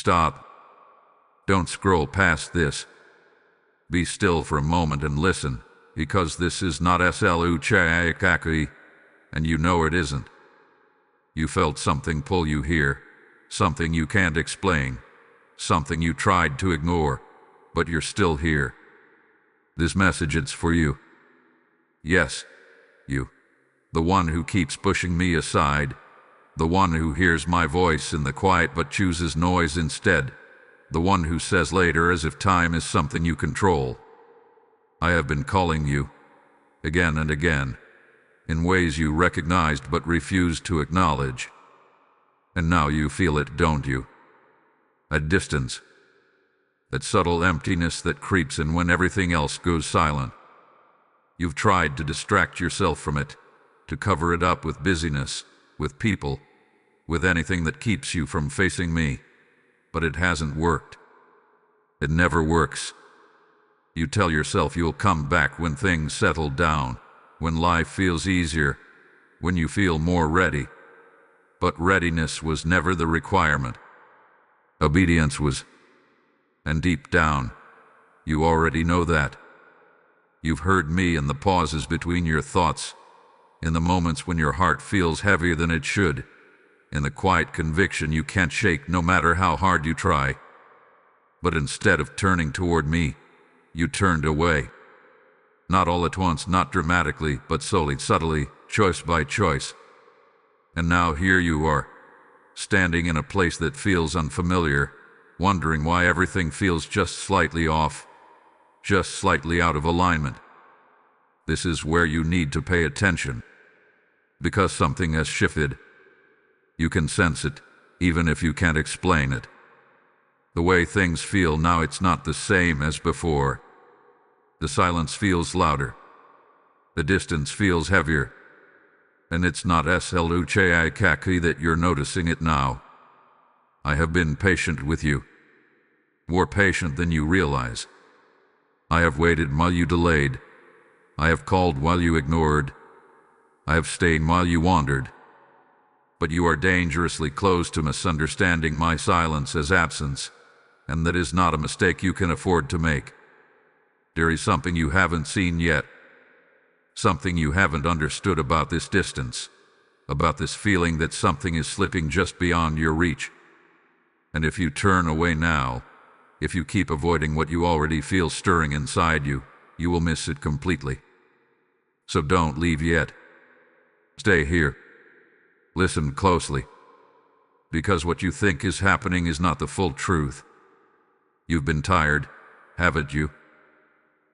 Stop. Don't scroll past this. Be still for a moment and listen, because this is not SLUCHAKI, and you know it isn't. You felt something pull you here, something you can't explain, something you tried to ignore, but you're still here. This message is for you. Yes, you. The one who keeps pushing me aside, the one who hears my voice in the quiet but chooses noise instead, the one who says later as if time is something you control. I have been calling you, again and again, in ways you recognized but refused to acknowledge. And now you feel it, don't you? At distance. That subtle emptiness that creeps in when everything else goes silent. You've tried to distract yourself from it, to cover it up with busyness, with people, with anything that keeps you from facing me, but it hasn't worked. It never works. You tell yourself you'll come back when things settle down, when life feels easier, when you feel more ready. But readiness was never the requirement. Obedience was. And deep down, you already know that. You've heard me in the pauses between your thoughts, in the moments when your heart feels heavier than it should, in the quiet conviction you can't shake no matter how hard you try. But instead of turning toward me, you turned away. Not all at once, not dramatically, but slowly, subtly, choice by choice. And now here you are, standing in a place that feels unfamiliar, wondering why everything feels just slightly off, just slightly out of alignment. This is where you need to pay attention, because something has shifted. You can sense it, even if you can't explain it. The way things feel now, it's not the same as before. The silence feels louder. The distance feels heavier. And it's not SLUCHAKI that you're noticing it now. I have been patient with you. More patient than you realize. I have waited while you delayed. I have called while you ignored. I have stayed while you wandered. But you are dangerously close to misunderstanding my silence as absence, and that is not a mistake you can afford to make. There is something you haven't seen yet, something you haven't understood about this distance, about this feeling that something is slipping just beyond your reach. And if you turn away now, if you keep avoiding what you already feel stirring inside you, you will miss it completely. So don't leave yet. Stay here. Listen closely. Because what you think is happening is not the full truth. You've been tired, haven't you?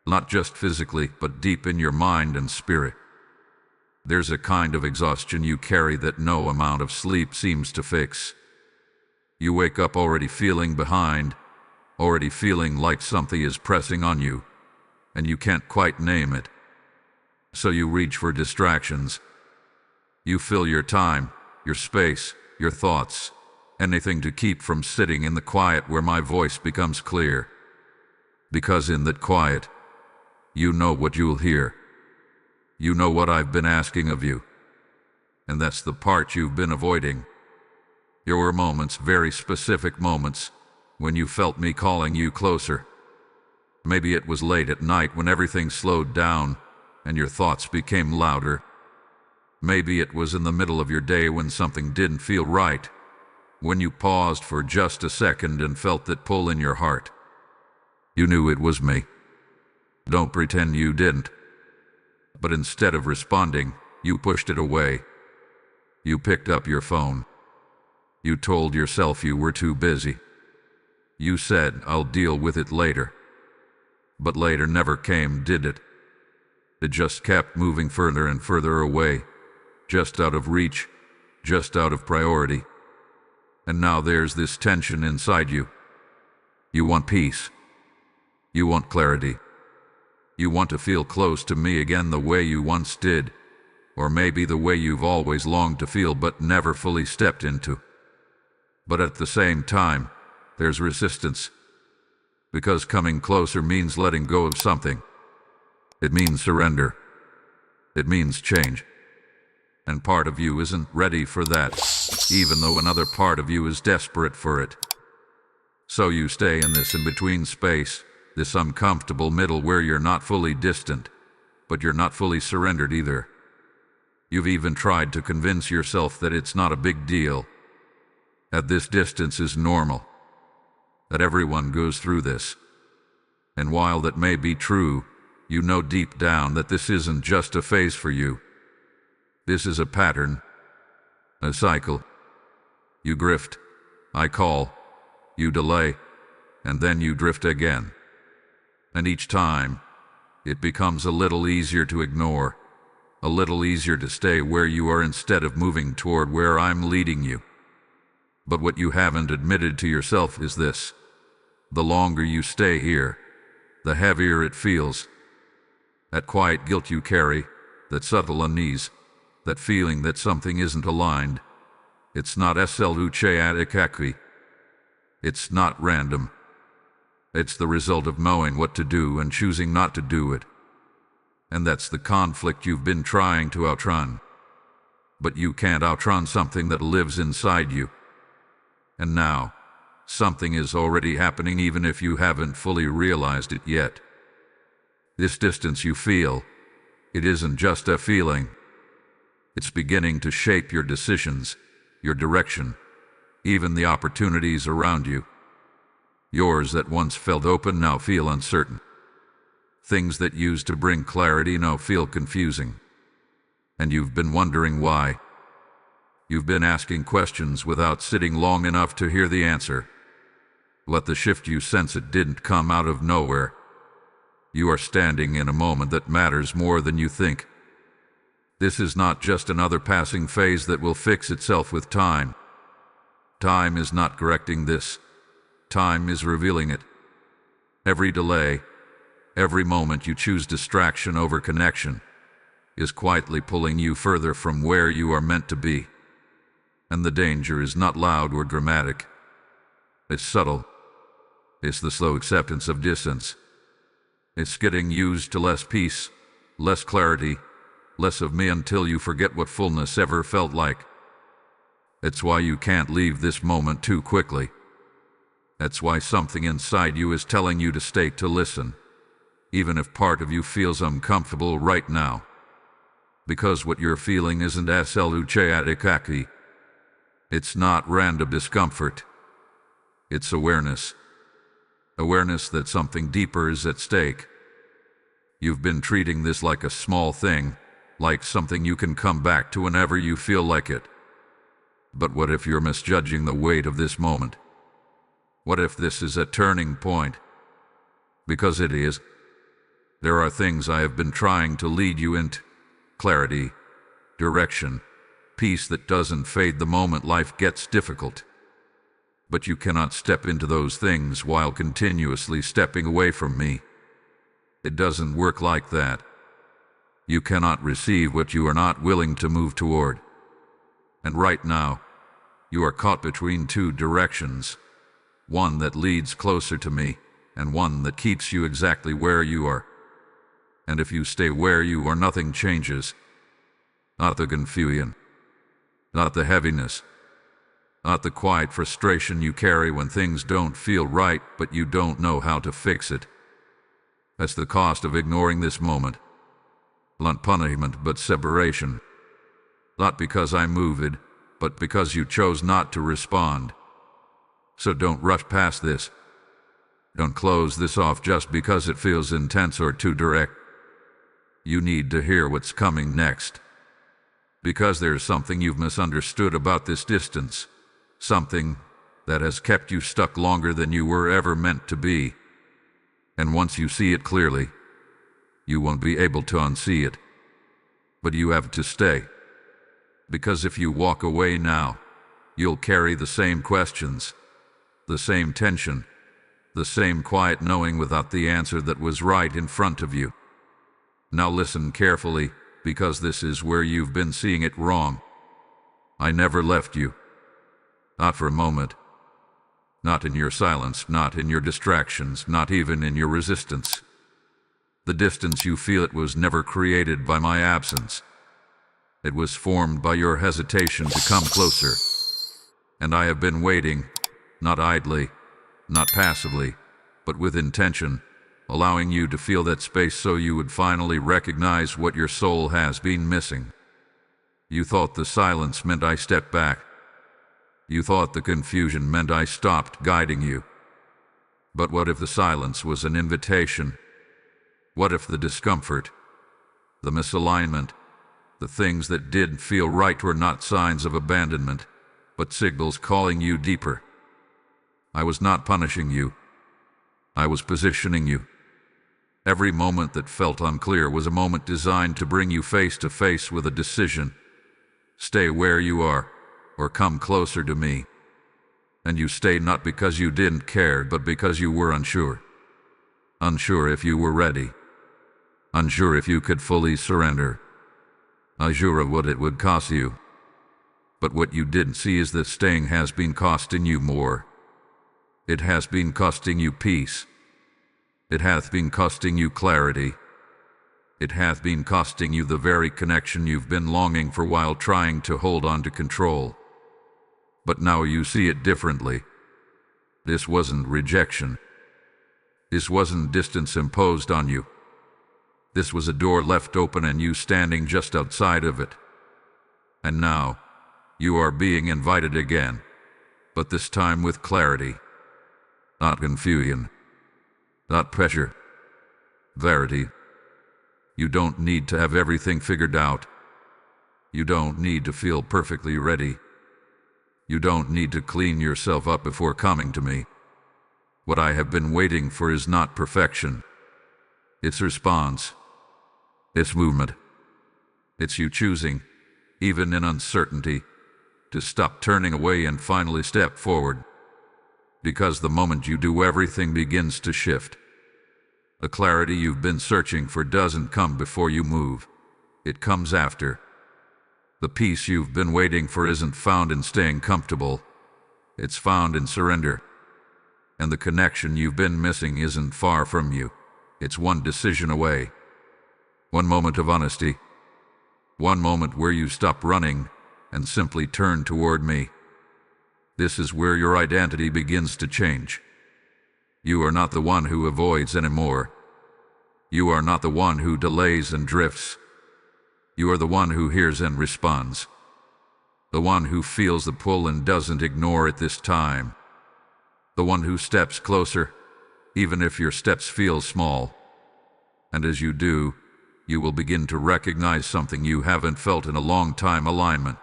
Not just physically, but deep in your mind and spirit. There's a kind of exhaustion you carry that no amount of sleep seems to fix. You wake up already feeling behind, already feeling like something is pressing on you, and you can't quite name it. So you reach for distractions. You fill your time, your space, your thoughts, anything to keep from sitting in the quiet where my voice becomes clear. Because in that quiet, you know what you'll hear. You know what I've been asking of you. And that's the part you've been avoiding. There were moments, very specific moments, when you felt me calling you closer. Maybe it was late at night when everything slowed down and your thoughts became louder. Maybe it was in the middle of your day when something didn't feel right, when you paused for just a second and felt that pull in your heart. You knew it was me. Don't pretend you didn't. But instead of responding, you pushed it away. You picked up your phone. You told yourself you were too busy. You said, "I'll deal with it later." But later never came, did it? It just kept moving further and further away, just out of reach, just out of priority. And now there's this tension inside you. You want peace. You want clarity. You want to feel close to me again the way you once did, or maybe the way you've always longed to feel but never fully stepped into. But at the same time, there's resistance. Because coming closer means letting go of something. It means surrender. It means change. And part of you isn't ready for that, even though another part of you is desperate for it. So you stay in this in-between space, this uncomfortable middle where you're not fully distant, but you're not fully surrendered either. You've even tried to convince yourself that it's not a big deal, that this distance is normal, that everyone goes through this. And while that may be true, you know deep down that this isn't just a phase for you. This is a pattern, a cycle. You drift, I call, you delay, and then you drift again. And each time, it becomes a little easier to ignore, a little easier to stay where you are instead of moving toward where I'm leading you. But what you haven't admitted to yourself is this: the longer you stay here, the heavier it feels. That quiet guilt you carry, that subtle unease, that feeling that something isn't aligned. It's not SLUCHAIATIKAKI. It's not random. It's the result of knowing what to do and choosing not to do it. And that's the conflict you've been trying to outrun. But you can't outrun something that lives inside you. And now, something is already happening even if you haven't fully realized it yet. This distance you feel, it isn't just a feeling. It's beginning to shape your decisions, your direction, even the opportunities around you. Yours that once felt open now feel uncertain. Things that used to bring clarity now feel confusing. And you've been wondering why. You've been asking questions without sitting long enough to hear the answer. Let the shift you sense it didn't come out of nowhere. You are standing in a moment that matters more than you think. This is not just another passing phase that will fix itself with time. Time is not correcting this. Time is revealing it. Every delay, every moment you choose distraction over connection, is quietly pulling you further from where you are meant to be. And the danger is not loud or dramatic. It's subtle. It's the slow acceptance of distance. It's getting used to less peace, less clarity, less of me until you forget what fullness ever felt like. It's why you can't leave this moment too quickly. That's why something inside you is telling you to stay to listen, even if part of you feels uncomfortable right now. Because what you're feeling isn't SLUCHAIATIKAKI. It's not random discomfort. It's awareness. Awareness that something deeper is at stake. You've been treating this like a small thing, like something you can come back to whenever you feel like it. But what if you're misjudging the weight of this moment? What if this is a turning point? Because it is. There are things I have been trying to lead you into. Clarity, direction, peace that doesn't fade the moment life gets difficult. But you cannot step into those things while continuously stepping away from me. It doesn't work like that. You cannot receive what you are not willing to move toward. And right now, you are caught between two directions. One that leads closer to me, and one that keeps you exactly where you are. And if you stay where you are, nothing changes. Not the confusion. Not the heaviness. Not the quiet frustration you carry when things don't feel right, but you don't know how to fix it. That's the cost of ignoring this moment. Not punishment, but separation. Not because I moved, but because you chose not to respond. So don't rush past this. Don't close this off just because it feels intense or too direct. You need to hear what's coming next. Because there's something you've misunderstood about this distance. Something that has kept you stuck longer than you were ever meant to be. And once you see it clearly, you won't be able to unsee it. But you have to stay. Because if you walk away now, you'll carry the same questions, the same tension, the same quiet knowing without the answer that was right in front of you. Now listen carefully, because this is where you've been seeing it wrong. I never left you. Not for a moment. Not in your silence, not in your distractions, not even in your resistance. The distance you feel it was never created by my absence. It was formed by your hesitation to come closer. And I have been waiting, not idly, not passively, but with intention, allowing you to feel that space so you would finally recognize what your soul has been missing. You thought the silence meant I stepped back. You thought the confusion meant I stopped guiding you. But what if the silence was an invitation? What if the discomfort, the misalignment, the things that didn't feel right were not signs of abandonment, but signals calling you deeper? I was not punishing you. I was positioning you. Every moment that felt unclear was a moment designed to bring you face to face with a decision. Stay where you are, or come closer to me. And you stayed not because you didn't care, but because you were unsure. Unsure if you were ready. Unsure if you could fully surrender. Unsure of what it would cost you. But what you didn't see is that staying has been costing you more. It has been costing you peace. It hath been costing you clarity. It hath been costing you the very connection you've been longing for while trying to hold on to control. But now you see it differently. This wasn't rejection. This wasn't distance imposed on you. This was a door left open and you standing just outside of it. And now, you are being invited again, but this time with clarity. Not confusion. Not pressure. Clarity. You don't need to have everything figured out. You don't need to feel perfectly ready. You don't need to clean yourself up before coming to me. What I have been waiting for is not perfection. It's response. It's movement. It's you choosing, even in uncertainty, to stop turning away and finally step forward. Because the moment you do, everything begins to shift. The clarity you've been searching for doesn't come before you move. It comes after. The peace you've been waiting for isn't found in staying comfortable. It's found in surrender. And the connection you've been missing isn't far from you. It's one decision away. One moment of honesty. One moment where you stop running and simply turn toward me. This is where your identity begins to change. You are not the one who avoids anymore. You are not the one who delays and drifts. You are the one who hears and responds. The one who feels the pull and doesn't ignore it this time. The one who steps closer, even if your steps feel small. And as you do, you will begin to recognize something you haven't felt in a long time: alignment.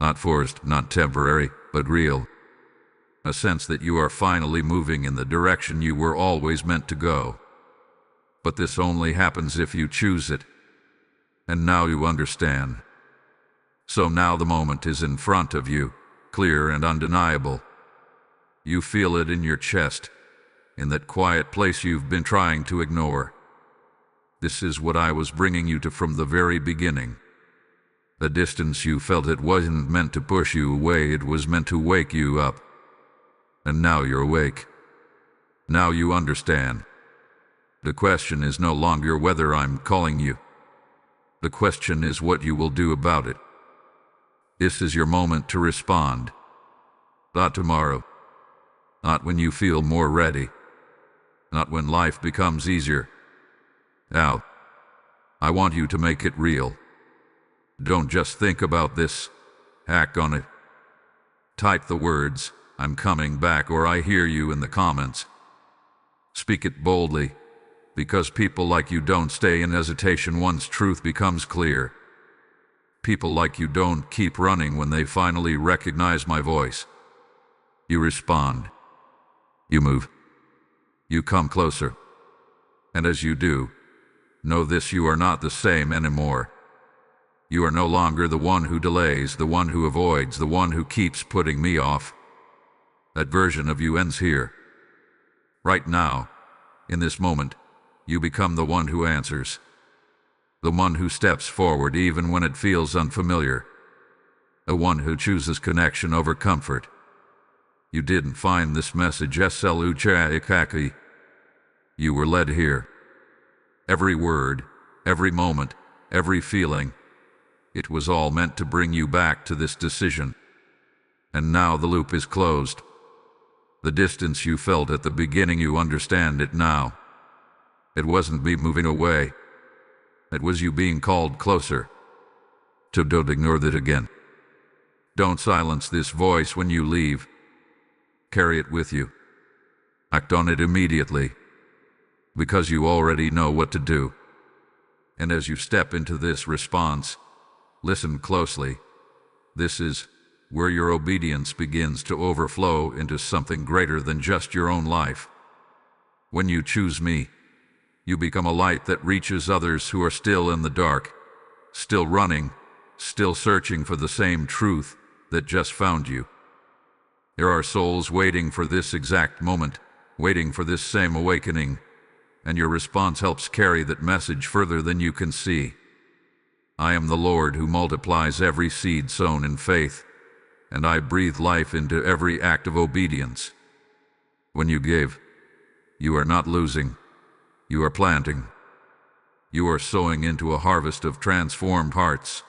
Not forced, not temporary, but real. A sense that you are finally moving in the direction you were always meant to go. But this only happens if you choose it. And now you understand. So now the moment is in front of you, clear and undeniable. You feel it in your chest, in that quiet place you've been trying to ignore. This is what I was bringing you to from the very beginning. The distance you felt, it wasn't meant to push you away, it was meant to wake you up. And now you're awake. Now you understand. The question is no longer whether I'm calling you. The question is what you will do about it. This is your moment to respond. Not tomorrow. Not when you feel more ready. Not when life becomes easier. Now, I want you to make it real. Don't just think about this. Act on it. Type the words, "I'm coming back," or "I hear you" in the comments. Speak it boldly, because people like you don't stay in hesitation once truth becomes clear. People like you don't keep running when they finally recognize my voice. You respond. You move. You come closer. And as you do, know this: you are not the same anymore. You are no longer the one who delays, the one who avoids, the one who keeps putting me off. That version of you ends here. Right now, in this moment, you become the one who answers. The one who steps forward even when it feels unfamiliar. The one who chooses connection over comfort. You didn't find this message SLUCHAIKAKI. You were led here. Every word, every moment, every feeling, it was all meant to bring you back to this decision. And now the loop is closed. The distance you felt at the beginning, you understand it now. It wasn't me moving away. It was you being called closer. So don't ignore that again. Don't silence this voice when you leave. Carry it with you. Act on it immediately, because you already know what to do. And as you step into this response, listen closely. This is where your obedience begins to overflow into something greater than just your own life. When you choose me, you become a light that reaches others who are still in the dark, still running, still searching for the same truth that just found you. There are souls waiting for this exact moment, waiting for this same awakening, and your response helps carry that message further than you can see. I am the Lord who multiplies every seed sown in faith, and I breathe life into every act of obedience. When you give, you are not losing, you are planting. You are sowing into a harvest of transformed hearts,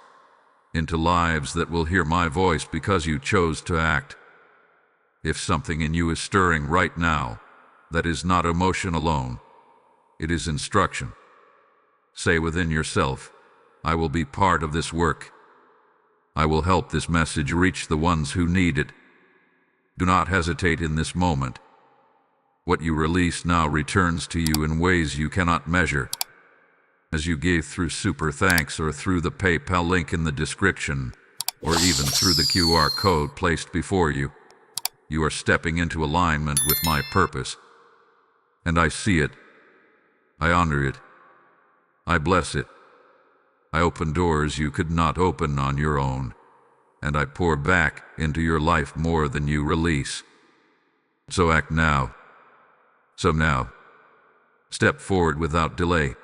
into lives that will hear my voice because you chose to act. If something in you is stirring right now, that is not emotion alone, it is instruction. Say within yourself, I will be part of this work. I will help this message reach the ones who need it. Do not hesitate in this moment. What you release now returns to you in ways you cannot measure. As you give through Super Thanks or through the PayPal link in the description, or even through the QR code placed before you, you are stepping into alignment with my purpose. And I see it. I honor it. I bless it. I open doors you could not open on your own, and I pour back into your life more than you release. So act now. So now, step forward without delay.